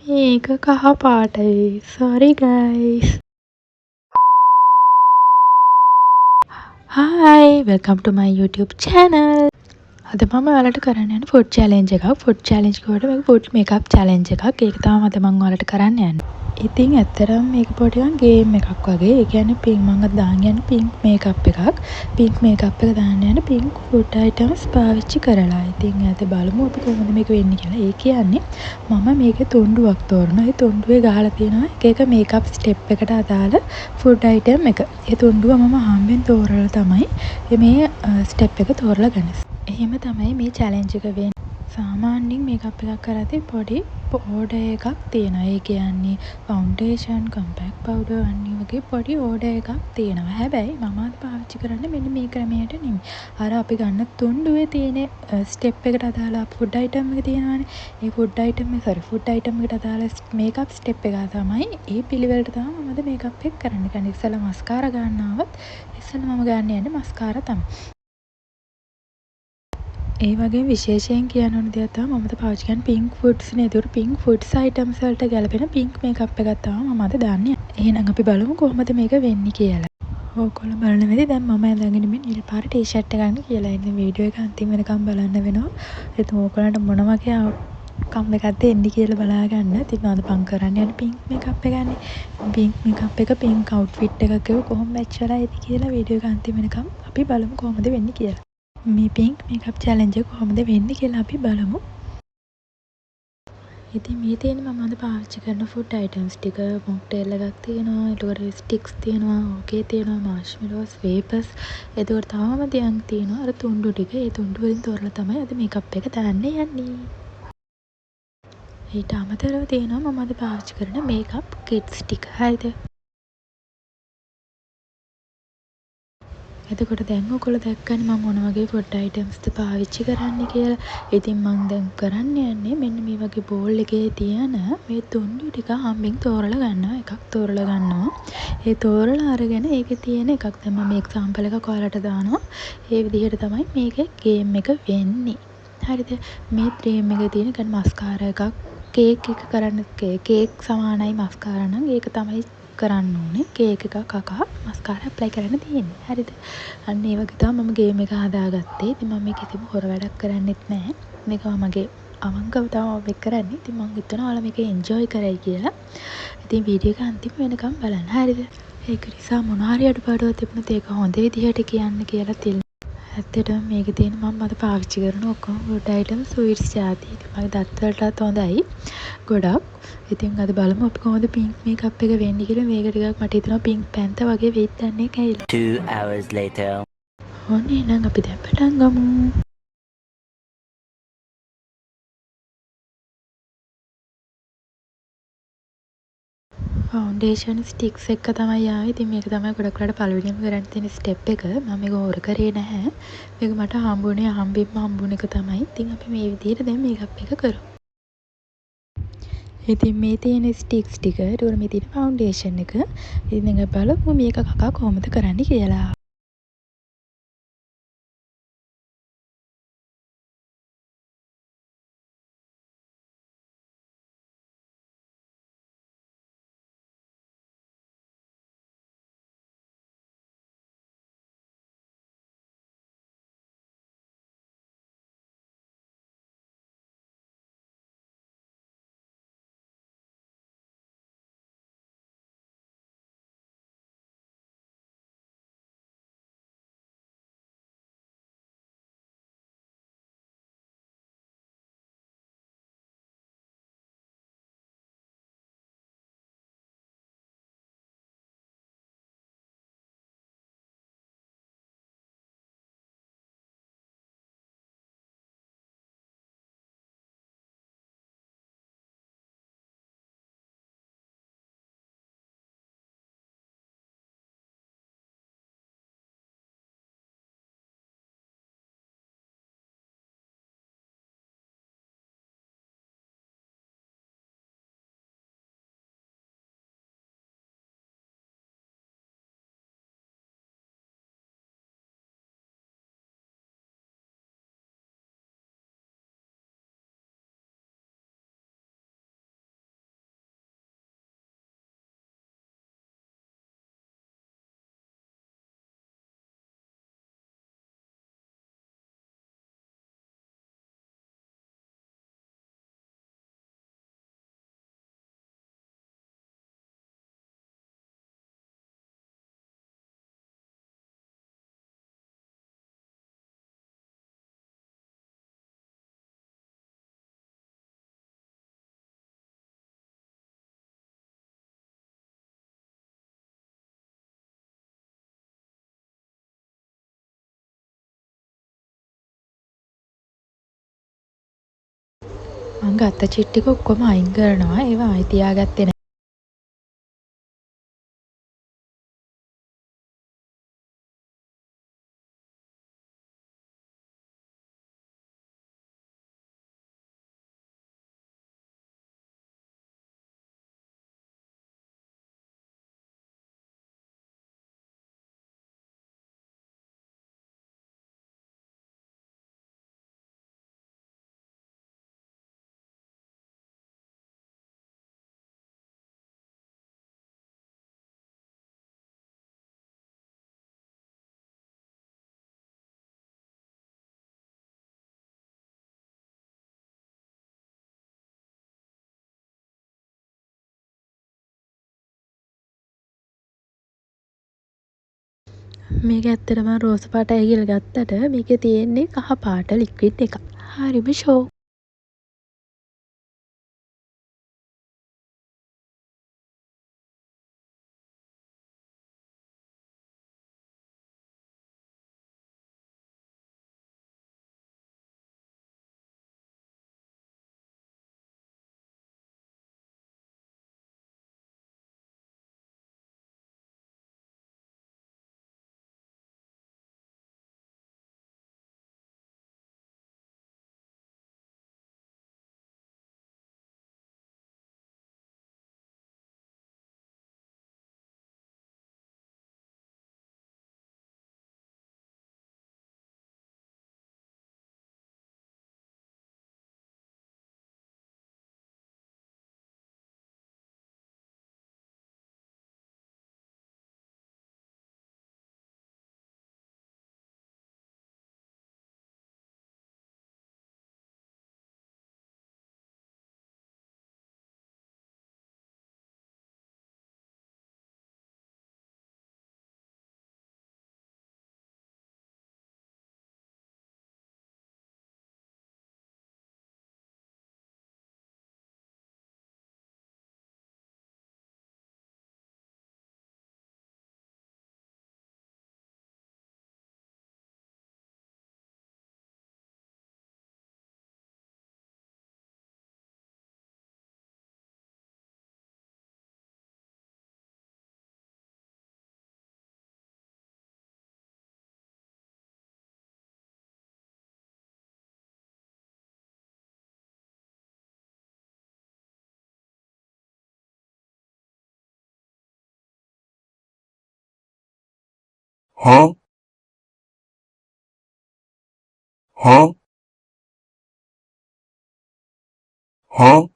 මේක කහ පාටයි. sorry guys. hi welcome to my YouTube channel. අද මම ඔයාලට කරන්න යන food challenge එකක්. food challenge කියවට මේක food makeup challenge එකක්. ඒක තමයි අද මම ඔයාලට කරන්න යන්නේ. ඉතින් ඇත්තටම මේක පොඩි ගේම් එකක් වගේ. ඒ කියන්නේ පින්ක් මම දාන්න යන පින්ක් මේකප් එකක්. පින්ක් මේකප් එක දාන්න යන පින්ක් food items පාවිච්චි කරලා. ඉතින් අද බලමු අපි කොහොමද මේක වෙන්නේ කියලා. ඒ කියන්නේ මම මේකේ තොණ්ඩුවක් තෝරනවා. ඒ තොණ්ඩුවේ ගහලා තියෙනවා එක එක මේකප් ස්ටෙප් එකට අදාළ food item එක. ඒ තොණ්ඩුව මම හම්බෙන් තෝරලා තමයි මේ ස්ටෙප් එක තෝරලා ගන්නේ. එහෙම තමයි මේ චැලෙන්ජ් එක වෙන්නේ. සාමාන්‍යයෙන් මේකප් එකක් කරද්දී පොඩි ඕඩර් එකක් තියෙනවා. ඒ කියන්නේ ෆවුන්ඩේෂන්, කම්පැක්ට් පවුඩර් අනිත් වගේ පොඩි ඕඩර් එකක් තියෙනවා. හැබැයි මම අද පාවිච්චි කරන්නේ මෙන්න මේ ක්‍රමයට නෙමෙයි. අර අපි ගන්න තුණ්ඩුවේ තියෙන ස්ටෙප් එකට අදාළ ෆුඩ් අයිටම් එක තියෙනවානේ. ඒ ෆුඩ් අයිටම් එකට අදාළ මේකප් ස්ටෙප් එක තමයි ඒ පිළිවෙලට තමයි මම අද මේකප් එක කරන්න. ඒ කියන්නේ ඉස්සෙල්ලා මස්කාරා ගන්නවවත් ඉස්සෙල්ලා මම ගන්න යන්නේ මස්කාරා තමයි. ඒ වගේ විශේෂයෙන් කියන්න ඕන දෙයක් තමයි මම පාවිච්චි කරන පින්ක් ෆුඩ්ස් නේ. ඒතකොට පින්ක් ෆුඩ්ස් අයිටම්ස් වලට ගැලපෙන පින්ක් මේකප් එකක් තමයි මම අද දාන්නේ. එහෙනම් අපි බලමු කොහොමද මේක වෙන්නේ කියලා. ඕගොල්ලෝ බලන වෙලේ දැන් මම ඇඳගෙන ඉන්නේ නිල් පාට ටී-ෂර්ට් එකක් ගන්න කියලා. ඉතින් වීඩියෝ එක අන්තිම වෙනකම් බලන්න වෙනවා. ඉතින් ඕගොල්ලන්ට මොන වගේ කම් එකක්ද එන්නේ කියලා බලා ගන්න. ඉතින් මම පං කරන්න යන්නේ පින්ක් මේකප් එකනේ. පින්ක් මේකප් එක පින්ක් අවුට්ෆිට් එකක් එක කොහොම මැච් වෙලා ඉති කියලා වීඩියෝ එක අන්තිම වෙනකම් අපි බලමු කොහොමද වෙන්නේ කියලා. මේ පින්ක් මේකප් චැලෙන්ජ් එක කොහොමද වෙන්නේ කියලා අපි බලමු. ඉතින් මේ තියෙන්නේ මම අද පාවිච්චි කරන ෆුඩ් අයිටම්ස් ටික. මොක්ටේල් එකක් තියෙනවා, ඊට ස්ටික්ස් තියෙනවා, ඕකේ තියෙනවා, මාෂ්මෙලෝස්, වේපර්ස්. ඒකට තවම තියන් තියෙනවා අර තුණ්ඩු ටික. ඒ තුණ්ඩු වලින් තෝරලා තමයි අද මේකප් එක දාන්න යන්නේ. ඊට අමතරව තියෙනවා මම අද පාවිච්චි කරන මේකප් කිට්ස් ටික. හරිද? එතකොට දැන් ඔයගොල්ලෝ දැක්කනේ මම මොන වගේ ෆුඩ් අයිටම්ස්ද පාවිච්චි කරන්නේ කියලා. ඉතින් මම දැන් කරන්න යන්නේ මෙන්න මේ වගේ බෝල් එකේ තියෙන මේ තුණ්ඩු ටික හම්බෙන් තෝරලා ගන්නවා. එකක් තෝරලා ගන්නවා. ඒ තෝරලා අරගෙන ඒකේ තියෙන එකක් දැන් මම එක්සැම්පල් එකක් ඔයාලට දානවා. ඒ විදිහට තමයි මේකේ ගේම් එක වෙන්නේ. හරිද? මේ ගේම් එකේ තියෙන කියන්නේ මස්කාරා එකක් කේක් එක කරන්න කේක් සමානයි මස්කාරා නම් ඒක තමයි කරන්න ඕනේ. කේක් එකක් කකා මස්කාරා ඇප්ලයි කරන්න තියෙන්නේ. හරිද? අන්න ඒ වගේ තමයි මම ගේම් එක හදාගත්තේ. ඉතින් මම මේ කිසිම හොර වැඩක් කරන්නෙත් නැහැ. මේක මගේ අවංකව තමයි මේක කරන්නේ. ඉතින් මම හිතනවා ඔයාලා මේක එන්ජොයි කරයි කියලා. ඉතින් වීඩියෝ එක අන්තිම වෙනකම් බලන්න. හරිද? ඒක නිසා මොන හරි අඩුපාඩුවක් තිබුණොත් ඒක හොඳ විදිහට කියන්න කියලා ඇත්තටම මේකේ තියෙන මම අද පාවිච්චි කරන ඔක්කොම ෆුඩ් අයිටම් ස්වීට්ස් ಜಾති. ඉතින් මගේ දත් වලටත් හොඳයි. ගොඩක්. ඉතින් අද බලමු අපි කොහොමද පින්ක් මේකප් එක වෙන්නේ කියලා. මේක ටිකක් මට හිතෙනවා පින්ක් පැන්ත වගේ වෙයිත් දන්නේ නැහැ. 2 hours later. ඔන්න එහෙනම් අපි දැන් පටන් ගමු. ෆවුන්ඩේෂන් ස්ටික්ස් එක තමයි ආවේ. ඉතින් මේක තමයි ගොඩක් වෙලාවට පළවෙනිම කරන්න තියෙන ස්ටෙප් එක. මම මේක හොර කරේ නැහැ. මේක මට හම්බුන එක තමයි. ඉතින් අපි මේ විදිහට දැන් මේකප් එක කරමු. ඉතින් මේ තියෙන ස්ටික්ස් ටික, ඊට මේ තියෙන ෆවුන්ඩේෂන් එක. ඉතින් දැන් බලමු මේක කකා කොහොමද කරන්නේ කියලා. මං ගත්ත චිට් ටික ඔක්කොම අයින් කරනවා. ඒවා ආයි තියාගත්තේ නෑ. මේක ඇත්තටම රෝස පාටයි කියලා ගත්තට මේකේ තියෙන්නේ කහ පාට ලික්විඩ් එකක්. හරිම ෂෝ. Huh? Huh? Huh?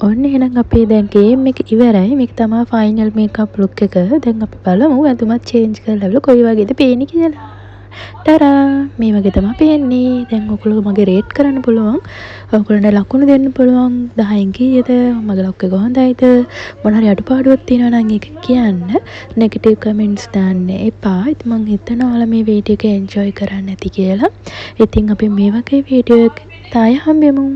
ඔන්න එහෙනම් අපේ දැන් ගේම් එක ඉවරයි. මේක තමයි ෆයිනල් මේකප් ලුක් එක. දැන් අපි බලමු ඇඳුමත් චේන්ජ් කරලා බලමු කොයි වගේද පේන්නේ කියලා. ටරා! මේ වගේ තමයි පේන්නේ. දැන් ඔයගොල්ලෝ මගේ රේට් කරන්න පුළුවන්. ඔයගොල්ලන්ට ලකුණු දෙන්න පුළුවන්. 10න් කීයද? මගේ ලොක් එක හොඳයිද? මොන හරි අඩුපාඩුවක් තියෙනවා නම් ඒක කියන්න. නෙගටිව් කමෙන්ට්ස් දාන්න එපා. ඉතින් මම හිතනවා ඔයාලා මේ වීඩියෝ එක එන්ජොයි කරන්න ඇති කියලා. ඉතින් අපි මේ වගේ වීඩියෝ එකක් තාය හම්බෙමු.